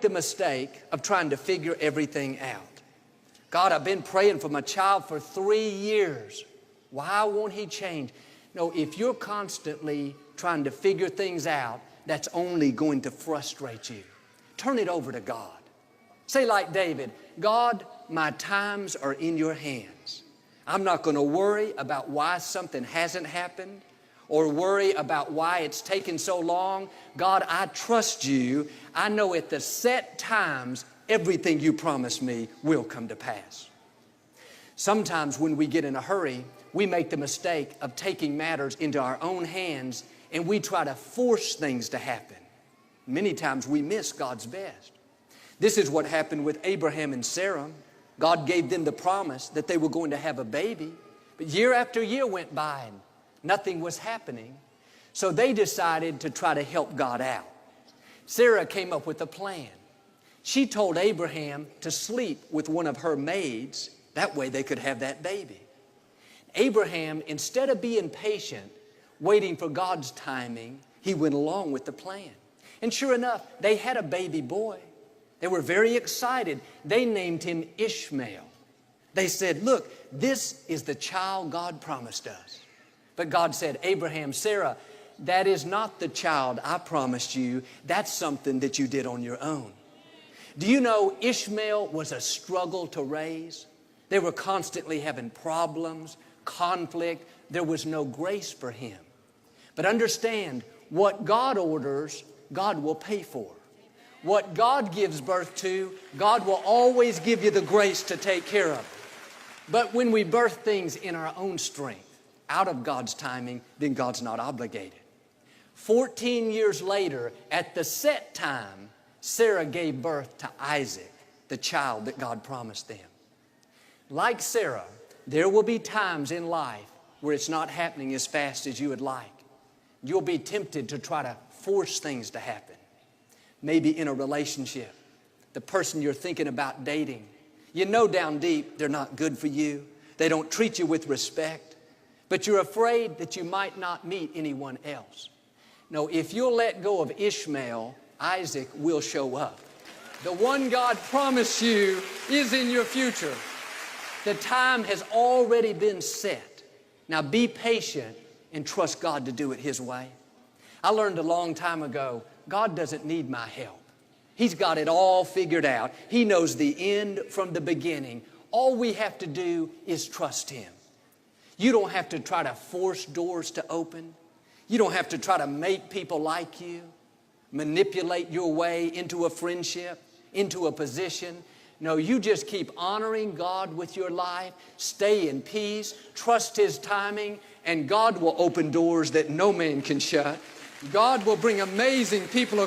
The mistake of trying to figure everything out. God, I've been praying for my child for 3 years. Why won't he change? No, if you're constantly trying to figure things out, that's only going to frustrate you. Turn it over to God. Say like David, God, my times are in your hands. I'm not going to worry about why something hasn't happened or worry about why it's taken so long. God, I trust you. I know at the set times, everything you promised me will come to pass. Sometimes when we get in a hurry, we make the mistake of taking matters into our own hands and we try to force things to happen. Many times we miss God's best. This is what happened with Abraham and Sarah. God gave them the promise that they were going to have a baby, but year after year went by and nothing was happening. So they decided to try to help God out. Sarah came up with a plan. She told Abraham to sleep with one of her maids. That way they could have that baby. Abraham, instead of being patient, waiting for God's timing, he went along with the plan. And sure enough, they had a baby boy. They were very excited. They named him Ishmael. They said, look, this is the child God promised us. But God said, Abraham, Sarah, that is not the child I promised you. That's something that you did on your own. Do you know Ishmael was a struggle to raise? They were constantly having problems, conflict. There was no grace for him. But understand, what God orders, God will pay for. What God gives birth to, God will always give you the grace to take care of it. But when we birth things in our own strength, out of God's timing, then God's not obligated. 14 years later, at the set time, Sarah gave birth to Isaac, the child that God promised them. Like Sarah, there will be times in life where it's not happening as fast as you would like. You'll be tempted to try to force things to happen. Maybe in a relationship, the person you're thinking about dating, you know down deep they're not good for you. They don't treat you with respect, but you're afraid that you might not meet anyone else. No, if you'll let go of Ishmael, Isaac will show up. The one God promised you is in your future. The time has already been set. Now be patient and trust God to do it His way. I learned a long time ago, God doesn't need my help. He's got it all figured out. He knows the end from the beginning. All we have to do is trust Him. You don't have to try to force doors to open. You don't have to try to make people like you, manipulate your way into a friendship, into a position. No, you just keep honoring God with your life, stay in peace, trust His timing, and God will open doors that no man can shut. God will bring amazing people